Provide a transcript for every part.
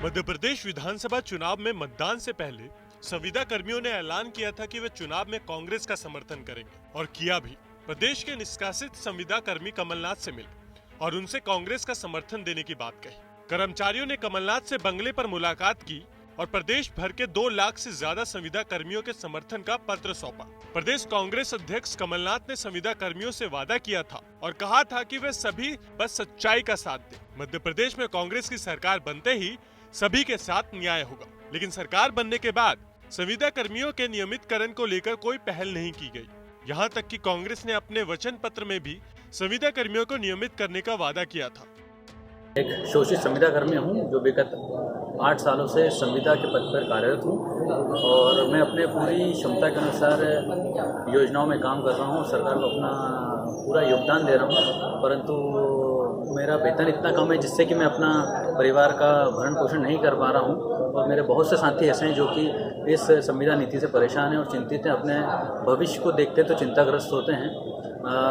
मध्य प्रदेश विधानसभा चुनाव में मतदान से पहले संविदा कर्मियों ने ऐलान किया था कि वे चुनाव में कांग्रेस का समर्थन करेंगे और किया भी। प्रदेश के निष्कासित संविदा कर्मी कमलनाथ से मिले और उनसे कांग्रेस का समर्थन देने की बात कही। कर्मचारियों ने कमलनाथ से बंगले पर मुलाकात की और प्रदेश भर के 2 लाख से ज्यादा संविदा कर्मियों के समर्थन का पत्र सौंपा। प्रदेश कांग्रेस अध्यक्ष कमलनाथ ने संविदा कर्मियों से वादा किया था और कहा था कि वे सभी बस सच्चाई का साथ दें। मध्य प्रदेश में कांग्रेस की सरकार बनते ही सभी के साथ न्याय होगा, लेकिन सरकार बनने के बाद संविदा कर्मियों के नियमितकरण को लेकर कोई पहल नहीं की गई। यहाँ तक कि कांग्रेस ने अपने वचन पत्र में भी संविदा कर्मियों को नियमित करने का वादा किया था। एक शोषित संविदा कर्मी हूँ जो विगत 8 सालों से संविदा के पद पर कार्यरत हूँ और मैं अपने पूरी क्षमता के अनुसार योजनाओं में काम कर रहा हूँ। सरकार को अपना पूरा योगदान दे रहा हूँ, परंतु मेरा वेतन इतना कम है जिससे कि मैं अपना परिवार का भरण पोषण नहीं कर पा रहा हूँ। और मेरे बहुत से साथी ऐसे हैं जो कि इस संविदा नीति से परेशान हैं और चिंतित हैं, अपने भविष्य को देखते तो चिंताग्रस्त होते हैं।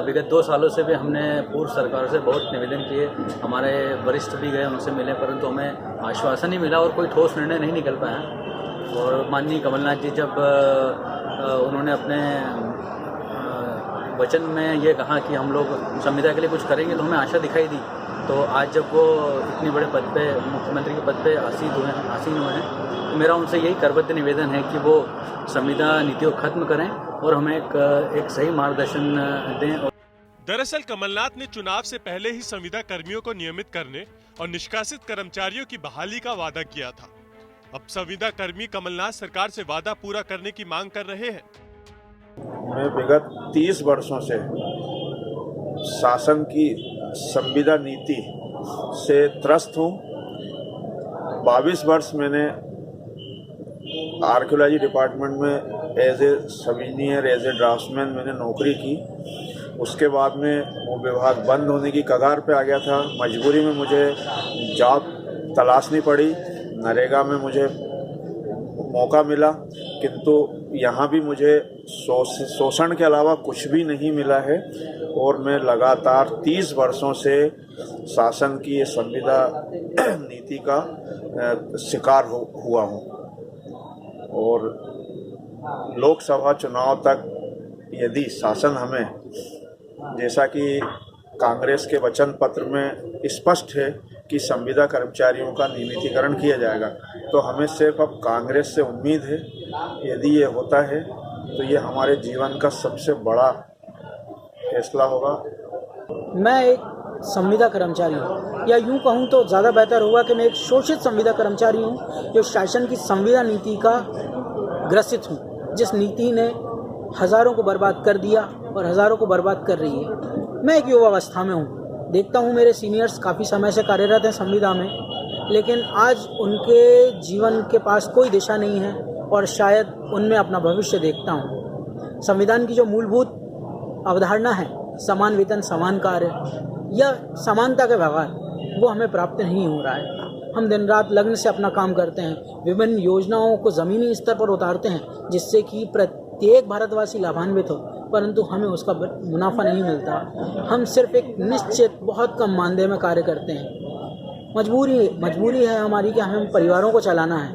विगत 2 सालों से भी हमने पूर्व सरकार से बहुत निवेदन किए, हमारे वरिष्ठ भी गए, उनसे मिले, परंतु हमें आश्वासन नहीं मिला और कोई ठोस निर्णय नहीं निकल पाया। और माननीय कमलनाथ जी जब उन्होंने अपने वचन में ये कहा कि हम लोग संविदा के लिए कुछ करेंगे तो हमें आशा दिखाई दी। तो आज जब वो इतने बड़े पद पे, मुख्यमंत्री के पद पे आसीन हुए हैं, तो मेरा उनसे यही करबद्ध निवेदन है कि वो संविदा नीति को खत्म करें और हमें एक सही मार्गदर्शन दें। दरअसल कमलनाथ ने चुनाव से पहले ही संविदा कर्मियों को नियमित करने और निष्कासित कर्मचारियों की बहाली का वादा किया था। अब संविदा कर्मी कमलनाथ सरकार से वादा पूरा करने की मांग कर रहे हैं। मैं विगत 30 वर्षों से शासन की संविदा नीति से त्रस्त हूँ। 22 वर्ष मैंने आर्कियोलॉजी डिपार्टमेंट में एज ए सबीनियर, एज ए ड्राफ्ट्समैन मैंने नौकरी की। उसके बाद में वो विभाग बंद होने की कगार पे आ गया था। मजबूरी में मुझे जॉब तलाशनी पड़ी। नरेगा में मुझे मौका मिला, किंतु यहाँ भी मुझे शोषण के अलावा कुछ भी नहीं मिला है और मैं लगातार 30 वर्षों से शासन की ये संविदा नीति का शिकार हुआ हूँ। और लोकसभा चुनाव तक यदि शासन हमें, जैसा कि कांग्रेस के वचन पत्र में स्पष्ट है कि संविदा कर्मचारियों का नियमितीकरण किया जाएगा, तो हमें सिर्फ अब कांग्रेस से उम्मीद है। यदि ये होता है तो ये हमारे जीवन का सबसे बड़ा फैसला होगा। मैं एक संविदा कर्मचारी हूँ, या यूँ कहूँ तो ज़्यादा बेहतर होगा कि मैं एक शोषित संविदा कर्मचारी हूँ जो शासन की संविदा नीति का ग्रसित हूँ, जिस नीति ने हज़ारों को बर्बाद कर दिया और हज़ारों को बर्बाद कर रही है। मैं एक युवावस्था में हूँ, देखता हूँ मेरे सीनियर्स काफ़ी समय से कार्यरत हैं संविदा में, लेकिन आज उनके जीवन के पास कोई दिशा नहीं है और शायद उनमें अपना भविष्य देखता हूँ। संविधान की जो मूलभूत अवधारणा है, समान वेतन समान कार्य या समानता के व्यवहार, वो हमें प्राप्त नहीं हो रहा है। हम दिन रात लगन से अपना काम करते हैं, विभिन्न योजनाओं को ज़मीनी स्तर पर उतारते हैं जिससे कि प्रत्येक भारतवासी लाभान्वित हो, परंतु हमें उसका मुनाफा नहीं मिलता। हम सिर्फ एक निश्चित बहुत कम मानदेय में कार्य करते हैं। मजबूरी है हमारी कि हमें परिवारों को चलाना है।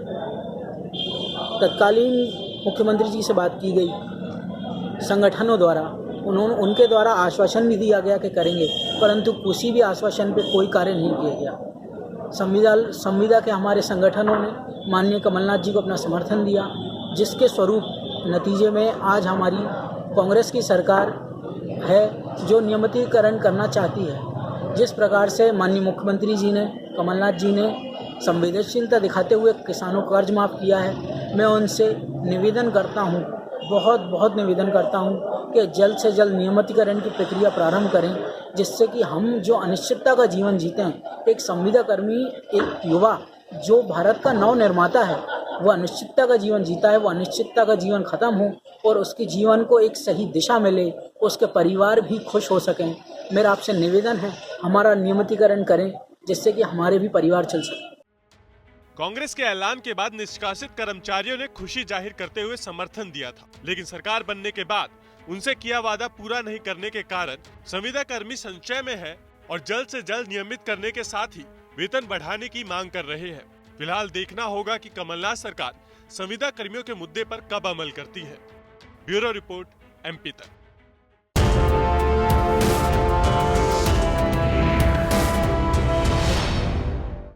तत्कालीन मुख्यमंत्री जी से बात की गई संगठनों द्वारा, उनके द्वारा आश्वासन भी दिया गया कि करेंगे, परंतु किसी भी आश्वासन पे कोई कार्य नहीं किया गया। संविदा के हमारे संगठनों ने माननीय कमलनाथ जी को अपना समर्थन दिया, जिसके स्वरूप नतीजे में आज हमारी कांग्रेस की सरकार है जो नियमितीकरण करना चाहती है। जिस प्रकार से माननीय मुख्यमंत्री जी ने, कमलनाथ जी ने संवेदनशीलता दिखाते हुए किसानों को कर्ज माफ़ किया है, मैं उनसे निवेदन करता हूँ, बहुत निवेदन करता हूँ कि जल्द से जल्द नियमितीकरण की प्रक्रिया प्रारंभ करें, जिससे कि हम जो अनिश्चितता का जीवन जीते हैं, एक संविदा कर्मी, एक युवा जो भारत का नव निर्माता है, वो अनिश्चितता का जीवन जीता है, वो अनिश्चितता का जीवन ख़त्म हो और उसके जीवन को एक सही दिशा मिले, उसके परिवार भी खुश हो सकें। मेरा आपसे निवेदन है, हमारा नियमितीकरण करें जिससे कि हमारे भी परिवार चल सके। कांग्रेस के ऐलान के बाद निष्कासित कर्मचारियों ने खुशी जाहिर करते हुए समर्थन दिया था, लेकिन सरकार बनने के बाद उनसे किया वादा पूरा नहीं करने के कारण संविदा कर्मी संशय में है और जल्द से जल्द नियमित करने के साथ ही वेतन बढ़ाने की मांग कर रहे हैं। फिलहाल देखना होगा कि कमलनाथ सरकार संविदा कर्मियों के मुद्दे पर कब अमल करती है। ब्यूरो रिपोर्ट, MP तक।